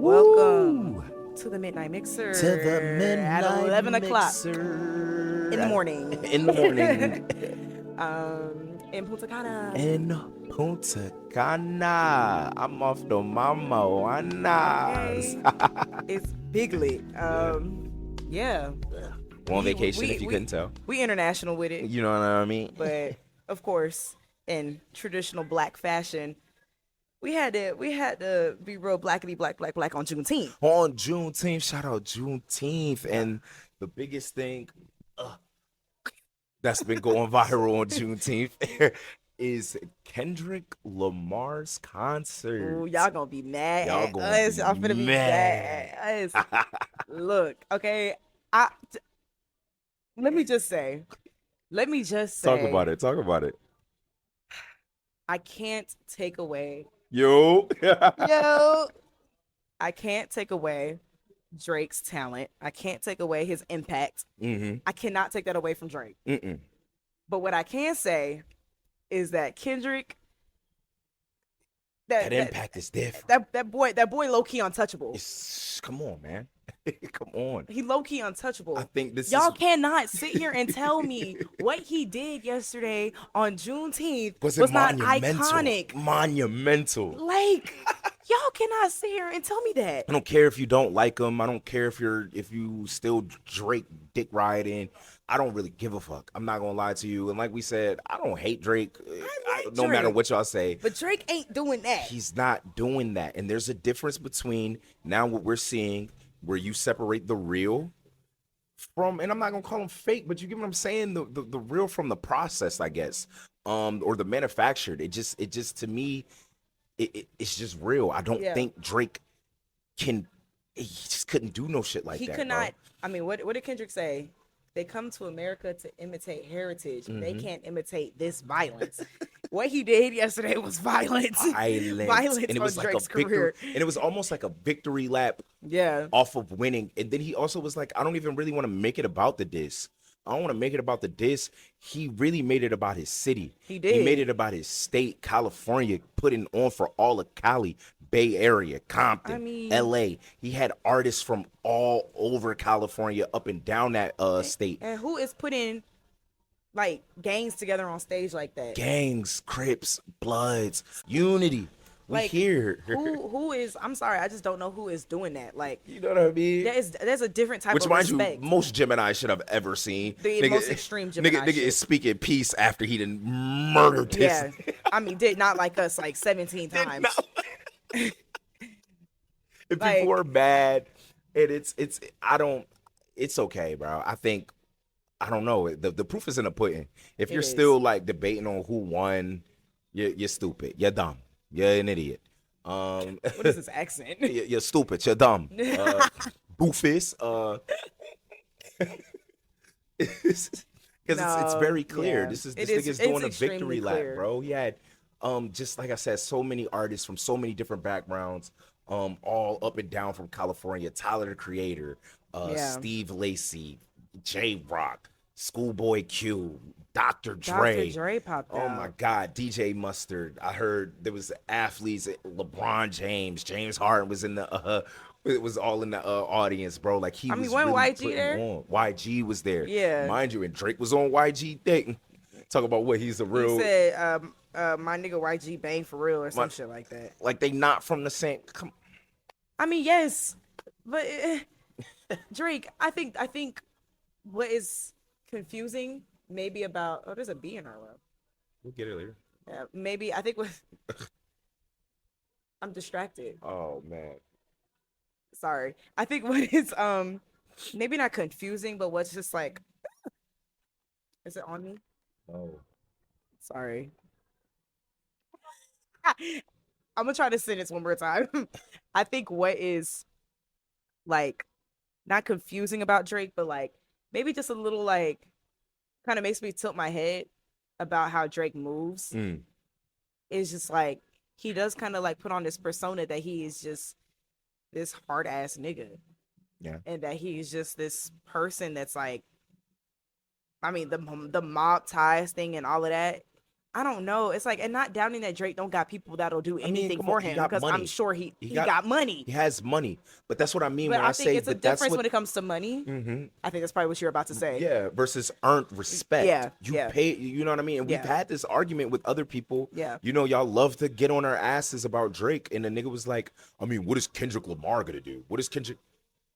Welcome to the Midnight Mixer To the at midnight 11 o'clock mixer in the morning. in the morning In Punta Cana. in Punta Cana. I'm off the mama Juanas. Okay. It's big lit. Yeah. We're on vacation if you couldn't tell. We international with it. You know what I mean? But of course, in traditional black fashion, we had to be real blackity black on Juneteenth. On Juneteenth, shout out Juneteenth. And the biggest thing that's been going viral on Juneteenth is Kendrick Lamar's concert. Ooh, y'all gonna be mad Y'all at gonna us. be Y'all finna be mad at us. Look, okay. Let me just say. Talk about it. Talk about it. I can't take away. Yo. I can't take away Drake's talent. I can't take away his impact. Mm-hmm. I cannot take that away from Drake. Mm-mm. But what I can say is that Kendrick, That impact is different. that boy low key untouchable. Come on, man. Come on. He low key untouchable. I think Y'all cannot sit here and tell me what he did yesterday on Juneteenth was not iconic. Monumental. Like, y'all cannot sit here and tell me that. I don't care if you don't like him. I don't care if you still Drake dick riding. I don't really give a fuck. I'm not gonna lie to you. And like we said, I don't hate Drake. No matter what y'all say. But Drake ain't doing that. He's not doing that. And there's a difference between now what we're seeing where you separate the real from, and I'm not gonna call them fake, but you get what I'm saying, the real from the process, I guess, or the manufactured. It just to me, it's just real. I don't think Drake can. He just couldn't do no shit like that. He could not. Bro. I mean, what did Kendrick say? They come to America to imitate heritage. Mm-hmm. They can't imitate this violence. What he did yesterday was violence. Violence and it was like Drake's career. And it was almost like a victory lap off of winning. And then he also was like, I don't even really want to make it about the diss. I don't want to make it about the diss. He really made it about his city. He did. He made it about his state, California, putting on for all of Cali, Bay Area, Compton, LA. He had artists from all over California up and down that state. And who is putting like gangs together on stage like that? Gangs, Crips, Bloods, Unity. We here. Who is? I'm sorry, I just don't know who is doing that. Like, you know what I mean? There's a different type of respect. Which, mind you, most Gemini should have ever seen. The most extreme Gemini. Nigga is speaking peace after he done murdered his. Yeah, I mean, did not like us like 17 times. If people are mad, and it's okay, bro. I think, I don't know. The proof is in the pudding. If you're still like debating on who won, you're stupid. You're dumb. You're an idiot. What is this accent? You're stupid. You're dumb. Boofus. Because it's very clear. This nigga's doing a victory lap, bro. He had, just like I said, so many artists from so many different backgrounds, all up and down from California. Tyler the Creator, Steve Lacy, J Rock, Schoolboy Q, Dr. Dre. Dr. Dre popped out. Oh my God, DJ Mustard. I heard there was athletes, LeBron James, James Harden was in the it was all in the audience, bro. Like he was when really YG there? on. YG was there. Yeah. Mind you, and Drake was on YG thing. Talk about what he's a real. He said, my nigga YG bang for real or some shit like that. Like they not from the same. I mean, yes, but Drake, I think what is confusing maybe about there's a bee in our room. We'll get it later. Yeah, maybe I think I'm distracted. Oh man. Sorry. I think what is maybe not confusing, but what's just like, is it on me? Oh. Sorry. I'm gonna try to send this one more time. I think what is like not confusing about Drake, but like maybe just a little like kind of makes me tilt my head about how Drake moves. It's just like he does kind of like put on this persona that he is just this hard ass nigga. Yeah. And that he's just this person that's like, I mean, the mob ties thing and all of that I don't know. It's like, and not doubting that Drake don't got people that'll do I mean, anything come for on, he him got because I'm money. sure he He got money. he has money. But that's what I mean But when I I think say it's a that. That's difference what. when it comes to money. I think that's probably what you're about to say. Yeah, versus earned respect. Yeah, You yeah. pay, you know what I mean? And we've Yeah. had this argument with other people. Yeah. You know, y'all love to get on our asses about Drake. And the nigga was like, I mean, what is Kendrick Lamar gonna do? What is Kendrick?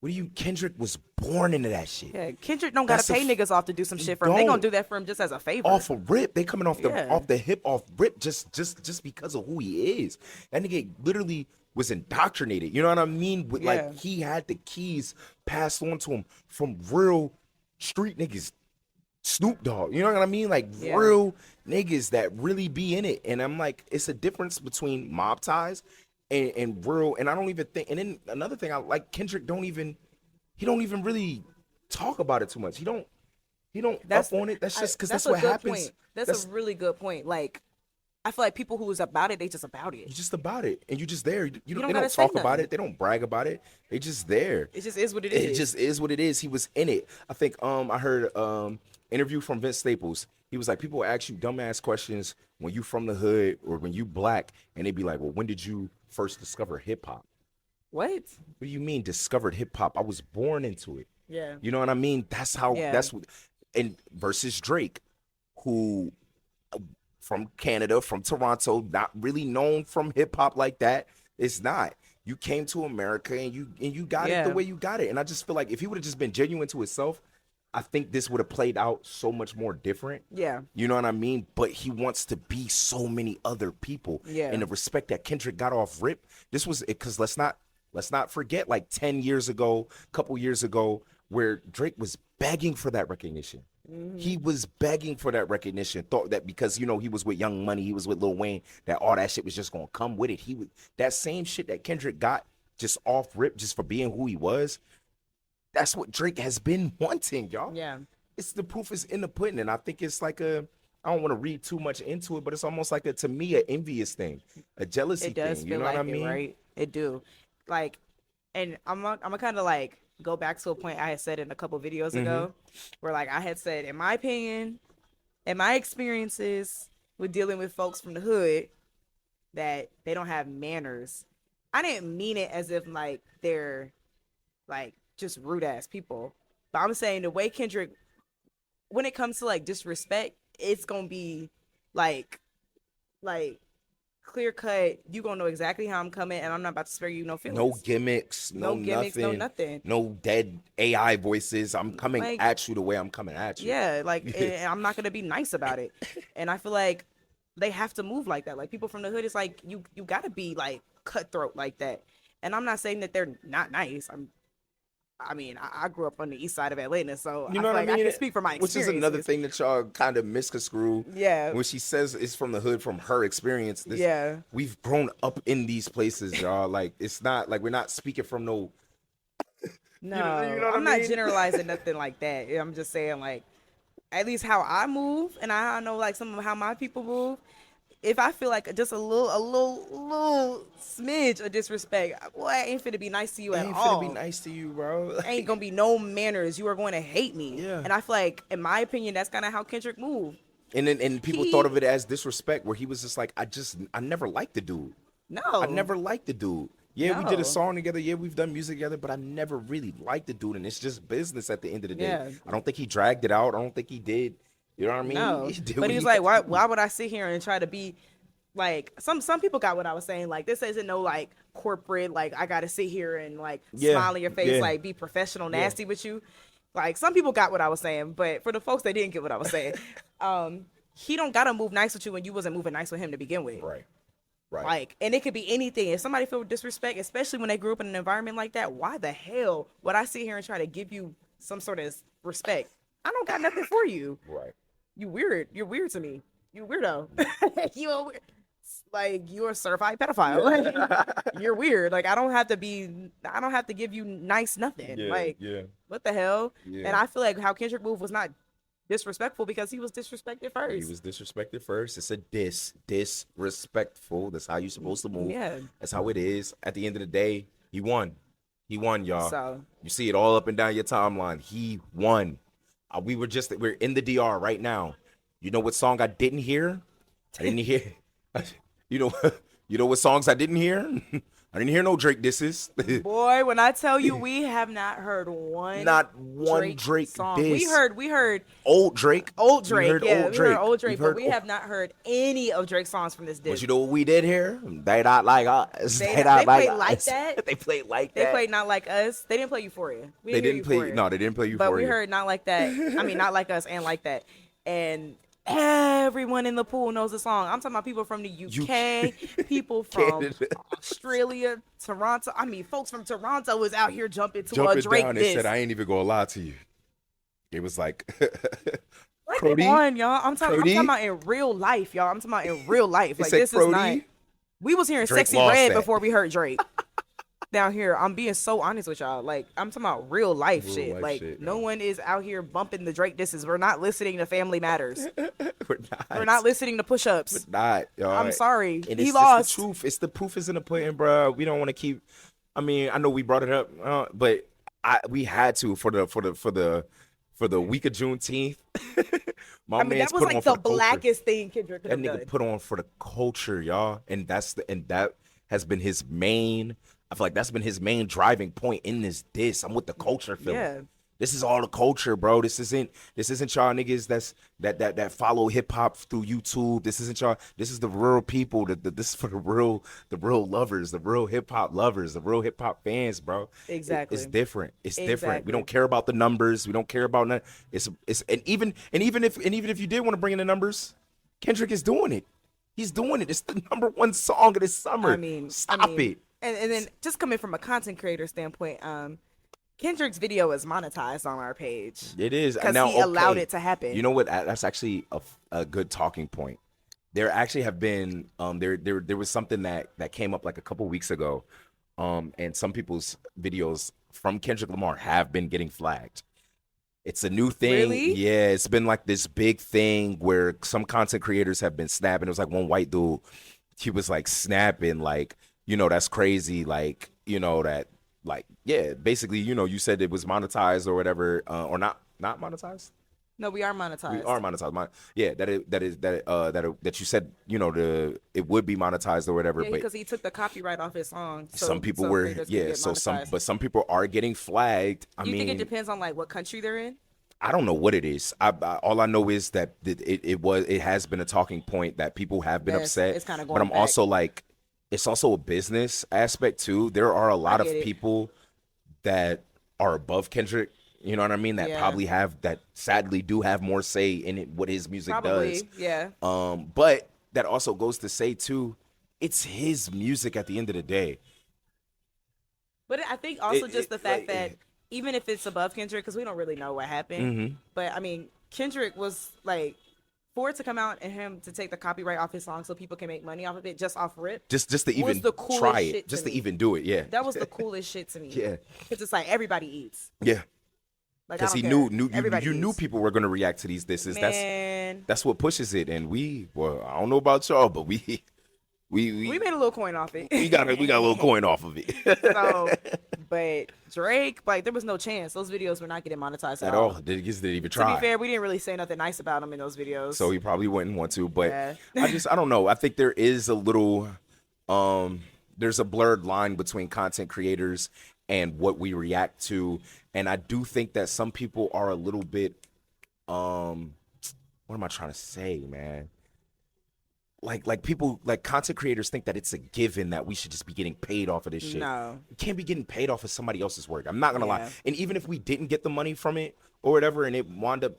What do you, Kendrick was born into that shit. Yeah, Kendrick don't gotta That's a pay f- niggas off to do some He shit for him. They gonna don't. do that for him just as a favor. Off a rip. They coming off the Yeah. hip, off rip, just because of who he is. That nigga literally was indoctrinated. You know what I mean? With Yeah. like he had the keys passed on to him from real street niggas. Snoop Dogg, you know what I mean? Like Yeah. real niggas that really be in it. And I'm like, it's a difference between mob ties and real. And I don't even think. And then another thing, I like Kendrick he don't even really talk about it too much. He don't That's up on it. That's just because that's a what good happens. Point. That's a really good point. Like, I feel like people who is about it, they just about it. You're just about it, and you just there. You don't they gotta don't say talk about nothing. it. They don't brag about it. They just there. It just is what it It is. just is what it is. He was in it. I think I heard interview from Vince Staples. He was like, people ask you dumbass questions when you from the hood or when you black, and they'd be like, well, when did you first discover hip hop? What? What do you mean discovered hip hop? I was born into it. Yeah. You know what I mean? That's how. Yeah. That's what. And versus Drake, who from Canada, from Toronto, not really known from hip hop like that. It's not. You came to America and you got it Yeah. the way you got it. And I just feel like if he would have just been genuine to himself, I think this would have played out so much more different. Yeah. You know what I mean? But he wants to be so many other people. Yeah. And the respect that Kendrick got off rip, this was it, because let's not forget like 10 years ago, couple years ago, where Drake was begging for that recognition. He was begging for that recognition. Thought that because he was with Young Money, he was with Lil Wayne, that all that shit was just gonna come with it. He would that same shit that Kendrick got just off rip, just for being who he was. That's what Drake has been wanting, y'all. Yeah. It's the proof is in the pudding, and I think it's like I don't want to read too much into it, but it's almost like to me, an envious thing, a jealousy It does thing. feel You know like what I mean? it, right? It do. Like, and I'm gonna kind of like go back to a point I had said in a couple videos ago, where like I had said, in my opinion, and my experiences with dealing with folks from the hood, that they don't have manners. I didn't mean it as if like they're like just rude ass people, but I'm saying the way Kendrick, when it comes to like disrespect, it's gonna be like clear cut. You gonna know exactly how I'm coming, and I'm not about to spare you no feelings. No gimmicks, no nothing. no dead AI voices. I'm coming Like, at you the way I'm coming at you. Yeah, like, and I'm not gonna be nice about it. And I feel like they have to move like that. Like people from the hood, it's like you gotta be like cutthroat like that. And I'm not saying that they're not nice. I mean, I grew up on the east side of Atlanta, so You know I feel what like I mean? I can speak from my Which experience. is another thing that y'all kind of misconstrue. Yeah. When she says it's from the hood, from her experience. Yeah. We've grown up in these places, y'all. Like, it's not like we're not speaking from no. No, you know what I'm I not mean? generalizing nothing like that. I'm just saying, like, at least how I move, and I know like some of how my people move. If I feel like just a little smidge of disrespect, boy, I ain't finna be nice to you I at ain't all. finna be nice to you, bro. Ain't gonna be no manners. You are going to hate me. Yeah. And I feel like, in my opinion, that's kind of how Kendrick moved. And people He- thought of it as disrespect, where he was just like, I never liked the dude. No, I never liked the dude. Yeah, we did No. a song together. Yeah, we've done music together, but I never really liked the dude, and it's just business at the end of the day. Yeah. I don't think he dragged it out. I don't think he did. You know what I mean? No, He did but what he was like, why would I sit here and try to be like some people got what I was saying. Like, this isn't no like corporate, like I gotta sit here and like Yeah, smile in your face, yeah. like be professional, nasty with you. Like, some people got what I was saying, but for the folks that didn't get what I was saying, he don't gotta move nice with you when you wasn't moving nice with him to begin with. Right. Right. Like, and it could be anything. If somebody feel disrespect, especially when they grew up in an environment like that, why the hell would I sit here and try to give you some sort of respect? I don't got nothing for you. Right. You weird. You're weird to me. You weirdo. You a weird. Like, you're a certified pedophile. Like, you're weird. Like, I don't have to give you nice nothing. Like, yeah. what the hell? Yeah. And I feel like how Kendrick moved was not disrespectful because he was disrespected first. He was disrespected first. It's a disrespectful. That's how you're supposed to move. Yeah. That's how it is. At the end of the day, he won. He won, y'all. So, You see it all up and down your timeline. He won. We're in the DR right now. You know what song I didn't hear? I didn't hear. You know, you know what songs I didn't hear? I didn't hear no Drake disses. Boy, when I tell you we have not heard one Not one Drake song. We diss. heard Old Drake. old We Drake, heard yeah, old we heard Drake. old Drake, We've but heard we old- have not heard any of Drake's songs from this But disc. you know what we did here? They not like us. They not played us. like that? They played like They that. played Not Like Us. They didn't play Euphoria. We They hear didn't play. Euphoria. No, they didn't play you But for we you. heard Not Like That. I mean, Not Like Us and Like That. And everyone in the pool knows the song. I'm talking about people from the UK, people from Canada. Australia, Toronto. I mean, folks from Toronto was out here jumping to a Jumping Drake down and diss. said, "I ain't even gonna lie to you." It was like, Like, Crody? come on, y'all. I'm talking Crody? about in real life, y'all. I'm talking about in real life. He Like, said this is Crody? not. We was hearing Drake Sexy lost Red that. before we heard Drake. Down here, I'm being so honest with y'all. Like, I'm talking about real life Real shit. life Like, shit, no yo. one is out here bumping the Drake disses. We're not listening to Family Matters. we're not. We're not listening to Push Ups. Not. Y'all. I'm sorry. And He it's lost. Just the truth. It's the proof is in the pudding, bro. We don't want to keep. I mean, I know we brought it up, but we had to for the week of Juneteenth. My I mean, man's that was put on like for the culture. blackest thing Kendrick could That have nigga done. put on for the culture, y'all, and that has been his main. I feel like that's been his main driving point in this diss. I'm with the culture feeling. Yeah. This is all the culture, bro. This isn't y'all niggas that follow hip hop through YouTube. This isn't y'all. This is the real people. This is for the real lovers, the real hip hop lovers, the real hip hop fans, bro. Exactly. It's different. It's different. Exactly. We don't care about the numbers. We don't care about nothing. It's and even if you did want to bring in the numbers, Kendrick is doing it. He's doing it. It's the #1 song of this summer. I mean, stop it. And then just coming from a content creator standpoint, Kendrick's video is monetized on our page. It is because now, he allowed okay, it to happen. You know what? That's actually a good talking point. There actually have been there was something that came up like a couple weeks ago, and some people's videos from Kendrick Lamar have been getting flagged. It's a new thing. Really? Yeah, it's been like this big thing where some content creators have been snapping. It was like one white dude, he was like snapping, like, you know, that's crazy, like, you know, that, like, yeah, basically, you know, you said it was monetized or whatever, or not monetized. No, we are monetized. We are monetized. Yeah, that you said, you know, it would be monetized or whatever. Yeah, but because he took the copyright off his song. So, some people so were, creators could yeah. get So monetized. some people are getting flagged. I You mean, think it depends on like what country they're in? I don't know what it is. All I know is that it has been a talking point that people have been Yes, upset. it's kinda but going I'm back. also like, it's also a business aspect too. There are a lot of get it. people that are above Kendrick. You know what I mean? That Yeah. probably sadly do have more say in it, what his music Probably, does. yeah. But that also goes to say too, it's his music at the end of the day. But I think also It- just the fact like- that even if it's above Kendrick, because we don't really know what happened, Mm-hmm. but I mean, Kendrick was like, for it to come out and him to take the copyright off his song so people can make money off of it just off rip, Just to was even the coolest try shit it, to just to me. even do it, yeah. that was the coolest shit to me. Yeah. Because it's like everybody eats. Yeah. Like, Because I he don't care. knew Everybody you knew eats. people were gonna react to these disses. Man, That's what pushes it, and well, I don't know about y'all, but we we made a little coin off it. we got a little coin off of it. So, but Drake, like, there was no chance. Those videos were not getting monetized At all. They just didn't even To try. be fair, we didn't really say nothing nice about him in those videos. So he probably wouldn't want to, but Yeah. I don't know. I think there is a little there's a blurred line between content creators and what we react to. And I do think that some people are a little bit what am I trying to say, man? Like people, like content creators think that it's a given that we should just be getting paid off of this shit. No. We can't be getting paid off of somebody else's work. I'm not gonna lie. Yeah. And even if we didn't get the money from it or whatever, and it wound up,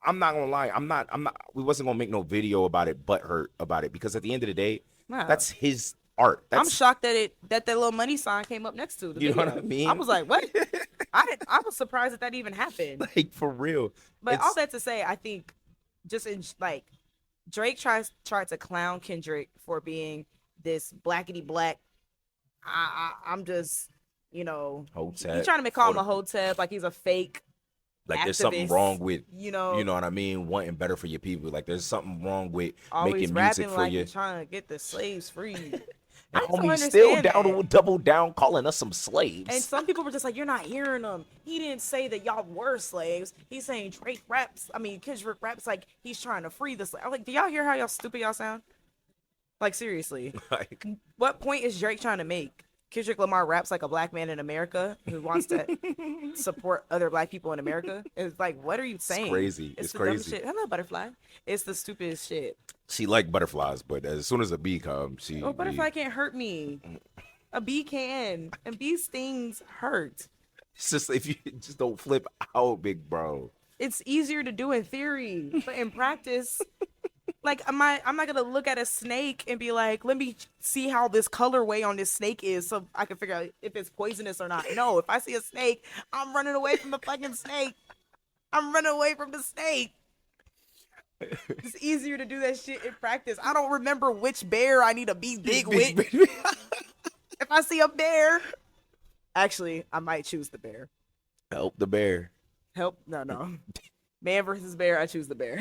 I'm not gonna lie. I'm not. We wasn't gonna make no video about it, butthurt about it, because at the end of the day, No. that's his art. That's, I'm shocked that that little money sign came up next to the You know video. what I mean? I was like, what? I was surprised that even happened. like for real. But It's- all that to say, I think just in like Drake tried to clown Kendrick for being this blackety black. I'm just, you know, Hotep, he's trying to call him a photo- hotep, like he's a fake. Like there's something activist, wrong with you know what I mean, wanting better for your people. Like there's something wrong with always making rapping music for like you. he's trying to get the slaves free. And I just don't homie's still understand down that. to double down, calling us some And slaves. some people were just like, you're not hearing him. He didn't say that y'all were slaves. He's saying Drake raps. I mean, Kendrick raps like he's trying to free the slave. I'm like, do y'all hear how y'all stupid y'all sound? Like, seriously. Like, What point is Drake trying to make? Kendrick Lamar raps like a black man in America who wants to support other black people in America. It's like, what are you it's saying? crazy. It's It's the dumbest crazy. shit. Hello, butterfly. It's the stupidest shit. She like butterflies, but as soon as a bee comes, she Oh, butterfly can't hurt me. A bee can, and bee stings hurt. it's just if you just don't flip out, big bro. It's easier to do in theory, but in practice, like I'm not gonna look at a snake and be like, let me see how this colorway on this snake is so I can figure out if it's poisonous or not. No, if I see a snake, I'm running away from the fucking snake. I'm running away from the snake. It's easier to do that shit in practice. I don't remember which bear I need to be big with. If I see a bear, actually, I might choose the bear. Help the bear. Help? No. Man versus bear, I choose the bear.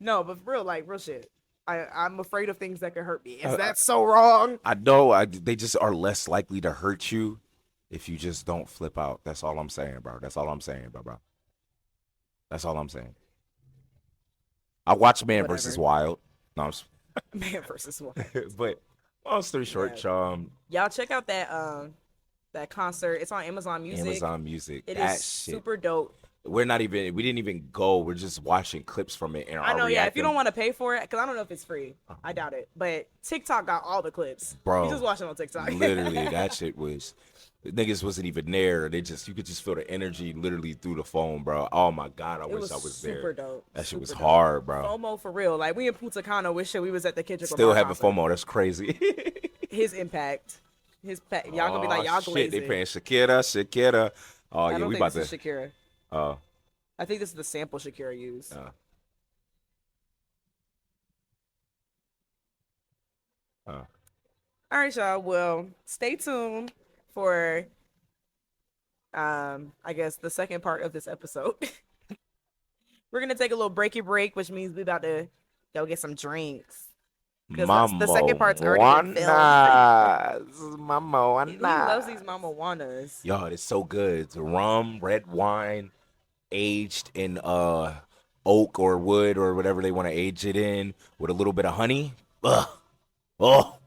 No, but for real, like real shit. I'm afraid of things that could hurt me. Is that so wrong? I know. They just are less likely to hurt you if you just don't flip out. That's all I'm saying, bro. That's all I'm saying, bro. That's all I'm saying. I watched Man vs. Whatever. Wild. No, I'm just, Man versus wild. but long story short, Y'all check out that concert. It's on Amazon Music. Amazon Music. It That is shit. super dope. We didn't even go. We're just watching clips from it. And I know, yeah. If you reacting. don't want to pay for it, because I don't know if it's free. I doubt it. But TikTok got all the clips. Bro, You just watch it on TikTok. Literally, that shit was. The niggas wasn't even there. You could just feel the energy literally through the phone, bro. Oh my god, I wish I was there. Super dope. That shit was Super hard, bro. FOMO for real. Like we in Punta Cana, wish we was at the Kendrick Still Lamar having concert. FOMO. That's crazy. His impact. Y'all gonna be like, y'all shit, glazing. they paying Shakira. Oh I yeah, don't we think about this to. is Shakira. Oh, I think this is the sample Shakira used. oh. All right, y'all. Well, stay tuned for I guess the second part of this episode. We're gonna take a little breaky break, which means we about to go get some drinks. 'Cause the second part's already been filmed. Mama He loves these mama wanas. Yo, it's so good. It's rum, red wine, aged in oak or wood or whatever they want to age it in, with a little bit of honey. Ugh. Oh.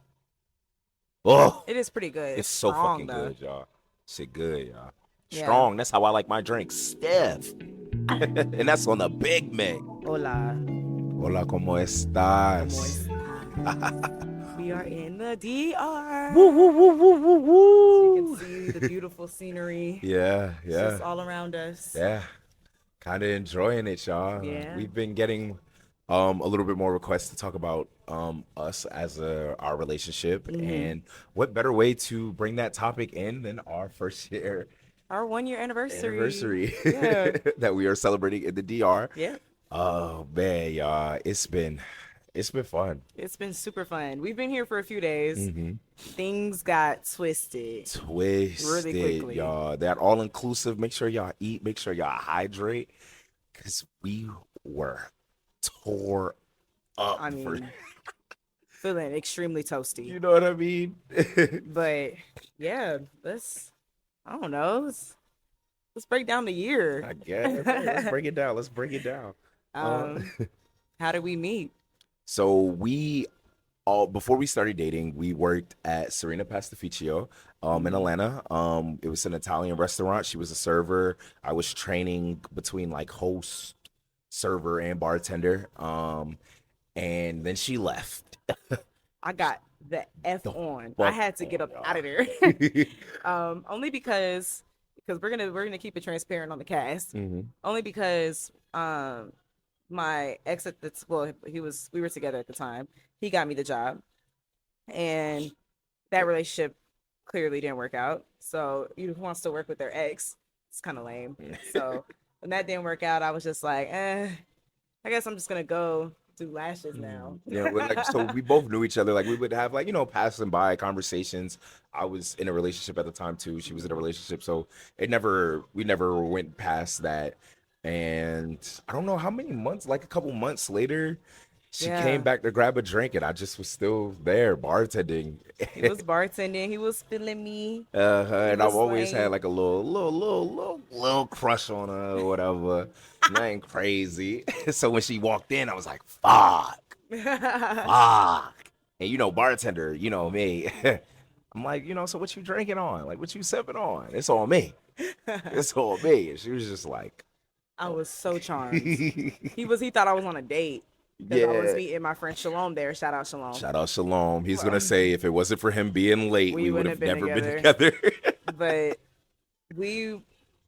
It is pretty good. It's so strong, fucking though. good, y'all. Shit good, y'all. Yeah. Strong. That's how I like my drinks. Stiff. And that's on the Big Mac. Hola. Hola, ¿cómo estás? We are in the DR. Woo, woo, woo, woo, woo, woo. You can see the beautiful scenery. Yeah, It's yeah. just all around us. Yeah. Kind of enjoying it, y'all. Yeah. We've been getting a little bit more requests to talk about us as our relationship, and what better way to bring that topic in than our first year Our 1 year anniversary. yeah. Yeah. that we are celebrating in the DR. Yeah. Oh man, y'all, it's been fun. It's been super fun. We've been here for a few days. Mm-hmm. Things got twisted. Really quickly. Y'all. That all inclusive. Make sure y'all eat. Make sure y'all hydrate, because we were tore up. I mean, feeling extremely toasty. You know what I mean? But yeah, I don't know. Let's break down the year. I guess. Let's break it down. Let's break it down. How did we meet? So before we started dating, we worked at Serena Pastificio in Atlanta. It was an Italian restaurant. She was a server. I was training between like host, server, and bartender. And then she left. I got the F on. I fuck had to get on, up y'all. out of there. Only because we're gonna keep it transparent on the cast. Mm-hmm. Only because my ex at the we were together at the time. He got me the job, and that relationship clearly didn't work out. So who wants to work with their ex? It's kind of lame. So when that didn't work out, I was just like, I guess I'm just gonna go do lashes now. Yeah, so we both knew each other. Like, we would have passing by conversations. I was in a relationship at the time too. She was in a relationship, so we never went past that. And I don't know how many months, like a couple months later, She came Yeah. back to grab a drink, and I just was still there bartending. He was bartending. He was feeling me. He And I've was always had like, like a little crush on her or whatever. Nothing crazy. So when she walked in, I was like, fuck, fuck. And bartender, me. I'm like, so what you drinking on? Like, what you sipping on? It's on me. It's on me. And she was just like, I oh. was so charmed. He thought I was on a date because I was Yeah. meeting my friend Shalom there. Shout out Shalom. Shout out Shalom. He's gonna Well, say if it wasn't for him being late, we we would wouldn't have have been never been together. together. But we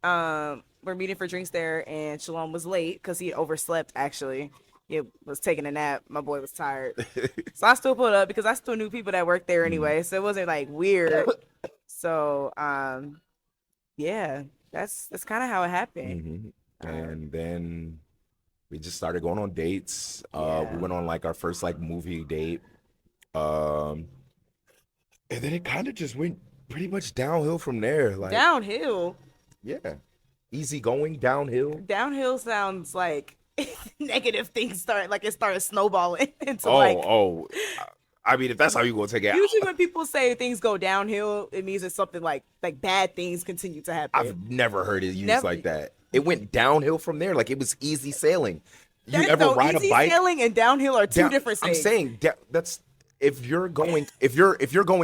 were meeting for drinks there, and Shalom was late because he overslept. Actually, he was taking a nap. My boy was tired, so I still pulled up because I still knew people that worked there anyway. So it wasn't like weird. So yeah, that's kind of how it happened. And then we just started going on dates. Yeah. We went on like our first like movie date. And then it kind of just went pretty much downhill from there. Like Downhill. yeah. Easy going downhill. Downhill sounds like negative things start like it started snowballing into I mean, if that's how you gonna take it, usually when people say things go downhill, it means it's something like bad things continue to happen. I've never heard it used Never. like that. It went downhill from there. Like it was easy sailing. You That's ever no, ride a easy bike? sailing and downhill are two Down- different I'm things. saying that's if you're going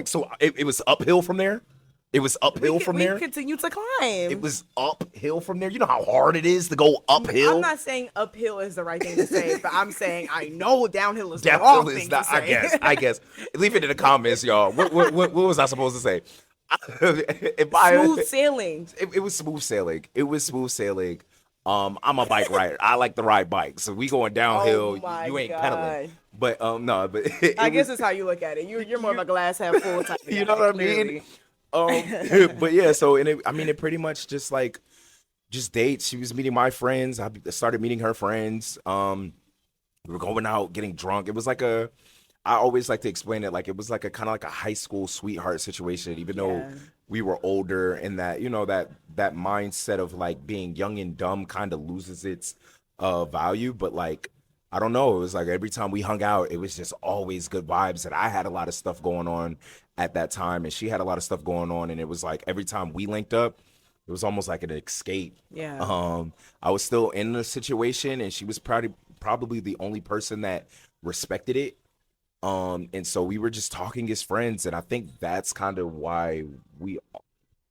so it was uphill from there. It was uphill from there. We continue to climb. It was uphill from there. You know how hard it is to go uphill? I'm not saying uphill is the right thing to say, but I'm saying I know downhill is the Downhill wrong is thing not. to say. I guess. Leave it in the comments, y'all. What was I supposed to say? Smooth sailing. It was smooth sailing. It was smooth sailing. I'm a bike rider. I like to ride bikes. So we going downhill. Oh my you ain't God. pedaling. But no, but I guess it's how you look at it. You're more of a glass half full type of guy, you know what I clearly. mean? But yeah, so it pretty much just like just dates. She was meeting my friends. I started meeting her friends. We were going out, getting drunk. It was like I always like to explain it like it was like a kind of like a high school sweetheart situation, even though we were older, and that that mindset of like being young and dumb kind of loses its value. But like I don't know, it was like every time we hung out, it was just always good vibes. And I had a lot of stuff going on at that time, and she had a lot of stuff going on, and it was like every time we linked up, it was almost like an escape. Yeah. I was still in the situation, and she was probably the only person that respected it. And so we were just talking as friends, and I think that's kind of why we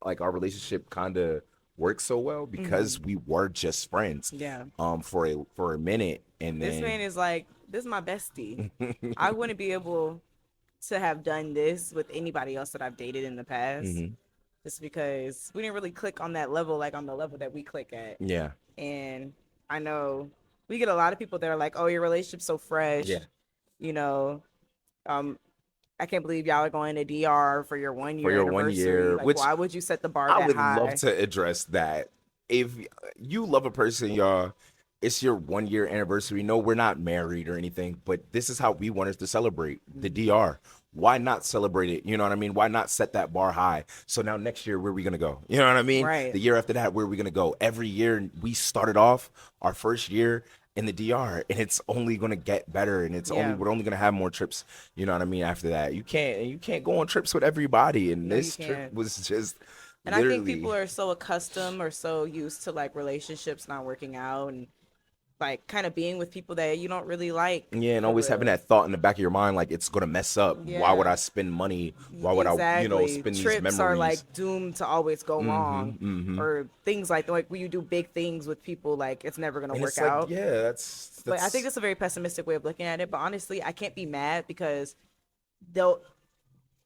like our relationship kind of worked so well, because we were just friends. Yeah. For a minute, and This then man is like, this is my bestie. I wouldn't be able to have done this with anybody else that I've dated in the past. Just because we didn't really click on that level, like on the level that we click at. yeah, And I know we get a lot of people that are like, oh, your relationship's so fresh. Yeah. You know, I can't believe y'all are going to DR for your 1 year For your anniversary. 1 year, Like, which why would you set the bar I that would high? love to address that. If you love a person, y'all, it's your 1 year anniversary. No, we're not married or anything, but this is how we wanted to celebrate the DR. Why not celebrate it? You know what I mean? Why not set that bar high? So now next year, where are we gonna go? You know what I mean? Right. The year after that, where are we gonna go? Every year we started off our first year in the DR, and it's only gonna get better, and we're only gonna have more trips. You know what I mean? After that, you can't go on trips with everybody, and No, you this trip can't. was just. And I think literally- people are so accustomed or so used to like relationships not working out and like kind of being with people that you don't really like. Yeah, and for always real. having that thought in the back of your mind, like it's gonna mess up. Why would Yeah. I spend money? Why would I, Exactly. spend these Trips memories? are like doomed to always go wrong, or things like when you do big things with people, like it's never gonna And work it's like, out. yeah, that's. But I think that's a very pessimistic way of looking at it. But honestly, I can't be mad because though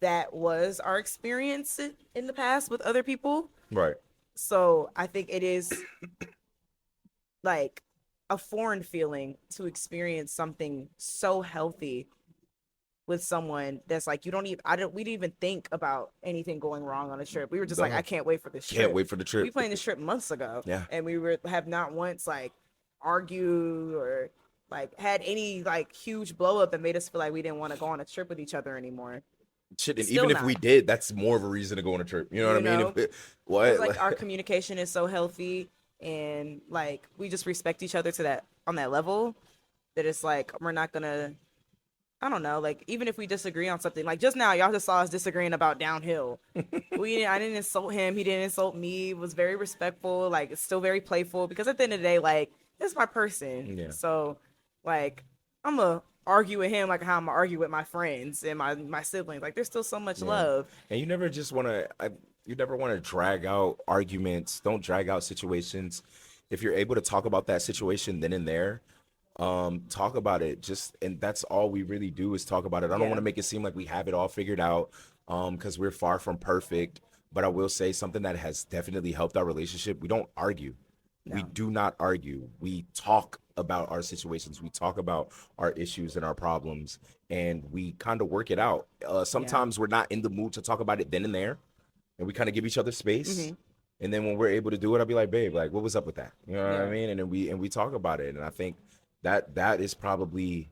that was our experience in the past with other people. right. So I think it is like a foreign feeling to experience something so healthy with someone that's like we didn't even think about anything going wrong on a trip. We were just like, No. I can't wait for this trip. Can't wait for the trip. We planned this trip months ago. Yeah. And we have not once like argued or like had any like huge blow up that made us feel like we didn't want to go on a trip with each other anymore. Shit, and Still even if we not. did, that's more of a reason to go on a trip. You know what You I mean? know? If it, what? It's like our communication is so healthy and like we just respect each other to that on that level that it's like we're not gonna, I don't know, like even if we disagree on something, like just now y'all just saw us disagreeing about downhill. I didn't insult him, he didn't insult me. It was very respectful, like it's still very playful because at the end of the day, like it's my person. Yeah. So like I'm gonna argue with him like how I'm gonna argue with my friends and my siblings. Like there's still so much Yeah. love. And you never just want to, you never want to drag out arguments. Don't drag out situations. If you're able to talk about that situation then and there, talk about it. Just, and that's all we really do is talk about it. I don't Yeah. want to make it seem like we have it all figured out, because we're far from perfect. But I will say something that has definitely helped our relationship. We don't argue. We No. do not argue. We talk about our situations. We talk about our issues and our problems, and we kind of work it out. Yeah. Sometimes we're not in the mood to talk about it then and there, and we kind of give each other space. And then when we're able to do it, I'll be like, babe, like, what was up with that? You know what I Yeah. mean? And then we talk about it. And I think that is probably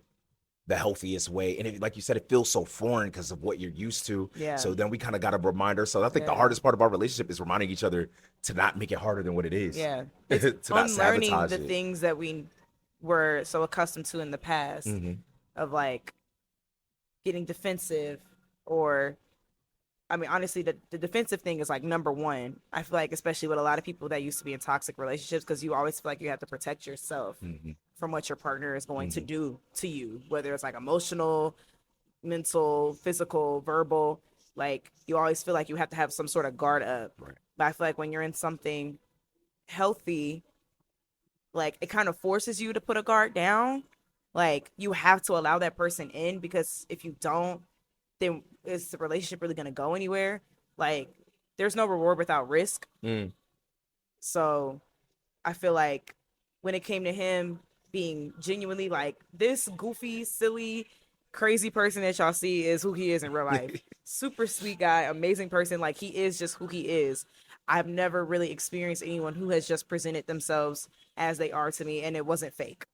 the healthiest way. And like you said, it feels so foreign because of what you're used to. Yeah. So then we kind of got to remind ourselves. I think the Yeah. hardest part of our relationship is reminding each other to not make it harder than what it is. Yeah. To It's not unlearning sabotage the it. things that we were so accustomed to in the past of like getting defensive or I mean honestly the defensive thing is like number one. I feel like especially with a lot of people that used to be in toxic relationships because you always feel like you have to protect yourself from what your partner is going to do to you, whether it's like emotional, mental, physical, verbal. Like you always feel like you have to have some sort of guard up. Right. But I feel like when you're in something healthy, like it kind of forces you to put a guard down. Like you have to allow that person in because if you don't, then is the relationship really gonna go anywhere? Like there's no reward without risk. So I feel like when it came to him being genuinely like this goofy, silly, crazy person that y'all see is who he is in real life. Super sweet guy, amazing person. Like he is just who he is. I've never really experienced anyone who has just presented themselves as they are to me and it wasn't fake.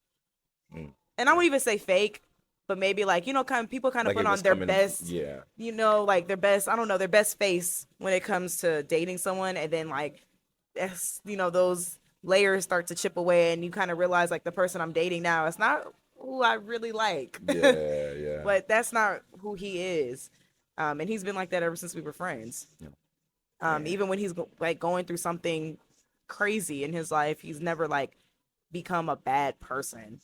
And I won't even say fake, but maybe like, you know, kind of people kind of Like put it on was their coming, best, yeah. you know, like their best, I don't know, their best face when it comes to dating someone. And then like, as, you know, those layers start to chip away and you kind of realize like the person I'm dating now, it's not who I really like. Yeah, yeah. But that's not who he is. And he's been like that ever since we were friends. Even when he's like going through something crazy in his life, he's never like become a bad person.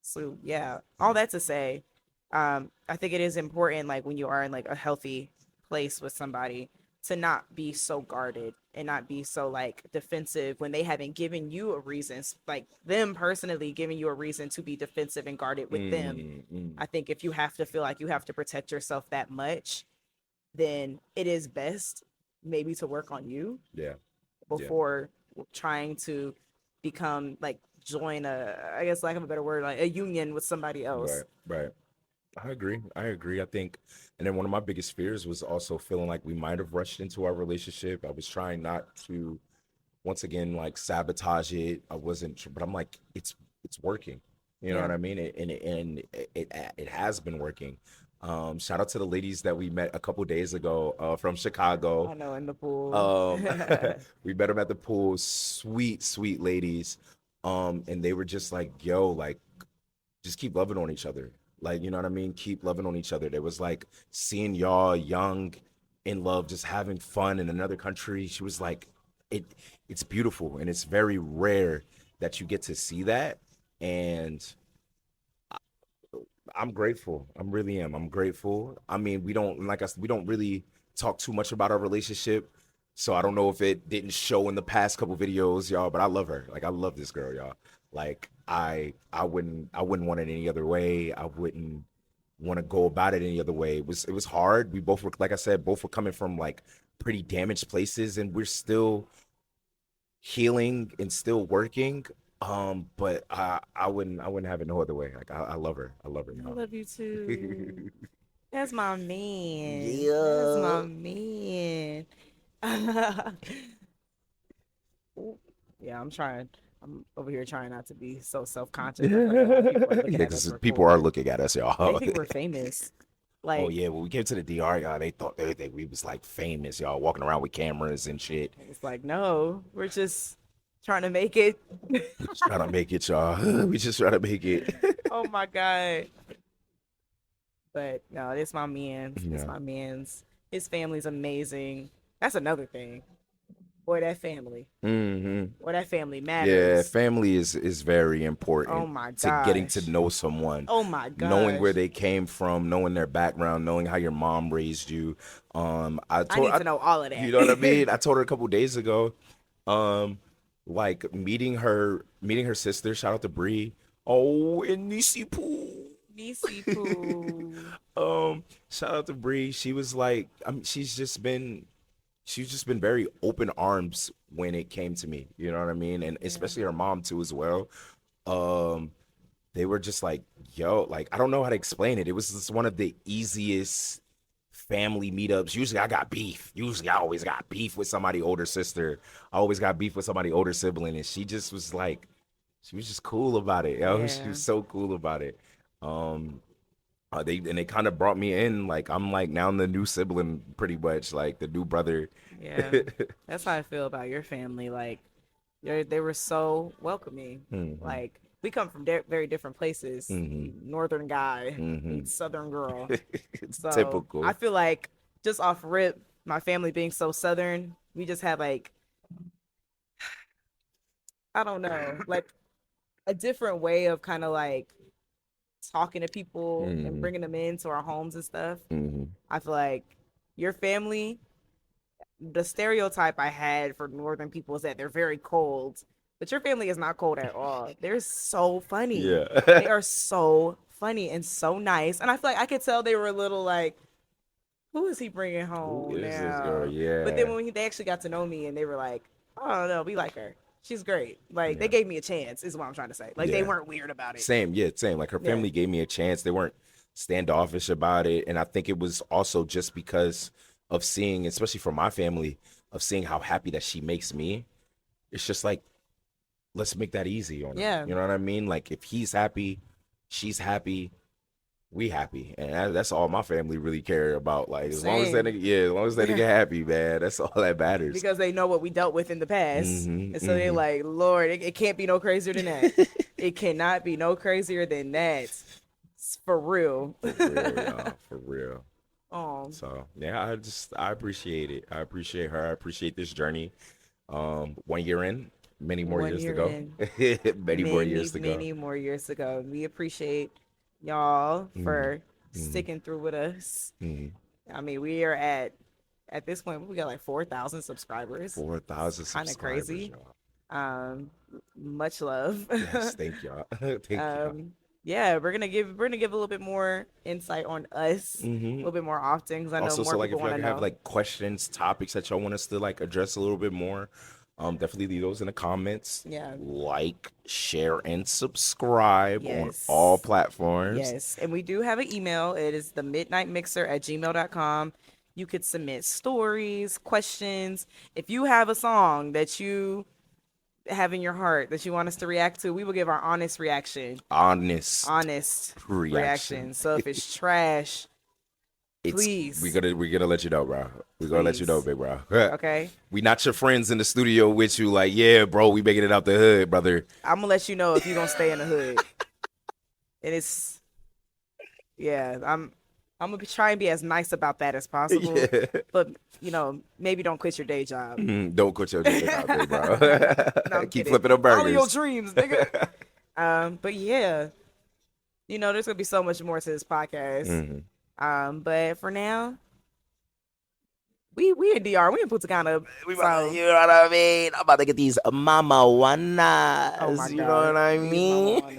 So yeah, all that to say, I think it is important, like when you are in like a healthy place with somebody, to not be so guarded and not be so like defensive when they haven't given you a reason, like them personally giving you a reason to be defensive and guarded with them. I think if you have to feel like you have to protect yourself that much, then it is best maybe to work on you Yeah. before trying to become like join a, I guess lack of a better word, like a union with somebody else. Right. I agree. I think, and then one of my biggest fears was also feeling like we might have rushed into our relationship. I was trying not to, once again, like sabotage it. I wasn't, but I'm like, it's working. You know Yeah. what I mean? It has been working. Shout out to the ladies that we met a couple days ago from I Chicago. know, in the pool. We met them at the pool. Sweet ladies. And they were just like, yo, like, just keep loving on each other. Like, you know what I mean? Keep loving on each other. There was like seeing y'all young, in love, just having fun in another country. She was like, it's beautiful, and it's very rare that you get to see that. And I'm grateful. I really am. I'm grateful. I mean, we don't, like I said, we don't really talk too much about our relationship. So I don't know if it didn't show in the past couple videos, y'all, but I love her. Like I love this girl, y'all. Like I wouldn't want it any other way. I wouldn't want to go about it any other way. It was hard. We both were, like I said, both were coming from like pretty damaged places, and we're still healing and still working. But I wouldn't have it no other way. Like I love her. I love her, I y'all. love you too. That's my man. Yeah. That's my man. Yeah, I'm over here trying not to be so self-conscious. I forget how people are looking Yeah, at us because people are record. looking at us, They y'all. think we're famous. Oh Like, yeah, when we came to the DR, y'all, they thought we was like famous, y'all, walking around with cameras and shit. it's like, no, we're just trying to make it. We just trying to make it, y'all. We just trying to make it. Oh my god. But no, it's my man's. It's Yeah. my man's. His family's amazing. That's another thing. Boy, that family. Hmm. Boy, that family Yeah, matters. family is very Oh important my to getting to gosh. know someone, Oh my knowing where gosh. they came from, knowing their background, knowing how your mom raised you. I I told need to know all of you know what I that. mean. I told her a couple days ago, um, like meeting her sister. Shout out to Bree. Oh, and Nisi Poo. Nisi Poo. Shout out to Bree. She was like, she's just been very open arms when it came to me. You know what I mean? And Yeah. especially her mom too as well. Um, they were just like, yo, like I don't know how to explain it. It was just one of the easiest family meetups. Usually I got beef. Usually I always got beef with somebody older sister. I always got beef with somebody older sibling. And she just was like, she was just cool about it. Yo, she Yeah. was so cool about it. Um, they kind of brought me in like I'm like now I'm the new sibling pretty much like the new brother. Yeah. That's how I feel about your family. Like, they were so welcoming. Hmm. Like, we come from very different places. Hmm. Northern guy Hmm. meets Southern girl. It's So I typical. feel like just off rip, my family being so Southern, we just have like, I don't know, like a different way of kind of like talking to people and Hmm. bringing them into our homes and stuff. Hmm. I feel like your family, the stereotype I had for Northern people is that they're very cold, but your family is not cold at all. They're so funny. They Yeah. are so funny and so nice. And I feel like I could tell they were a little like, who is he bringing Who home is this girl? now? But then Yeah. when they actually got to know me and they were like, oh no, we like her. She's great. Like they Yeah. gave me a chance, is what I'm trying to say. Like they Yeah. weren't weird about it. Same. Yeah. Same. Like her Yeah. family gave me a chance. They weren't standoffish about it. And I think it was also just because of seeing, especially for my family, of seeing how happy that she makes me. It's just like, let's make that easy on her. Yeah. You know what I mean? Like if he's happy, she's happy, we happy, and that's all my family really care about. Like as long as that Same. nigga, yeah, as long as that nigga happy, man, that's all that matters. Because they know what we dealt with in the past. Hmm. And so they're Hmm. like, Lord, it can't be no crazier than that. It cannot be no crazier than that. It's for real. For real, y'all, for real. Oh, So yeah, I appreciate it. I appreciate her. I appreciate this journey. 1 year in, many more one years to year go. in. Many more years to go. Many more years to go. We appreciate y'all Hmm. for Hmm. sticking through with us. Hmm. I mean, we are at this point we got like 4,000 subscribers. 4,000 Kind of subscribers, crazy. y'all. Much love. Yes, thank y'all. Thank y'all. Yeah, we're gonna give a little bit more insight on us a Hmm. little bit more often because I know Also, more so like people if y'all want to have know. like questions, topics that y'all want us to like address a little bit more, definitely leave those in the comments. Yeah. Like, share, and subscribe on all Yes. platforms. Yes. And we do have an email. It is the midnightmixer@gmail.com. You could submit stories, questions. If you have a song that you have in your heart that you want us to react to, we will give our honest reaction. Honest Honest reaction. reaction. So if it's trash, It's please, we're gonna let you know, bro. We're gonna let you know, please. big bro. Okay? We not your friends in the studio with you, like, yeah, bro, we making it out the hood, brother. I'm gonna let you know if you're gonna stay in the hood. And it's yeah, I'm gonna try and be as nice about that as possible. Yeah. But maybe don't quit your day job. Don't quit your day job, big bro. No, I'm Keep kidding. flipping them All of your burgers. dreams, nigga. But yeah, there's gonna be so much more to this podcast. Mhm. But for now, we in DR, we in Punta Cana. You know So, what I mean? I'm about to get these mama oh my wanas. You know god, what I these mean? mama ones.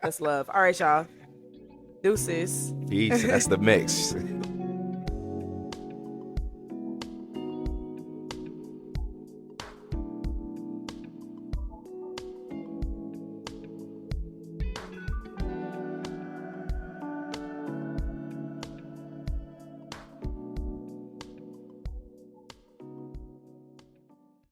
That's love. All right, y'all. Deuces. Peace. That's the mix.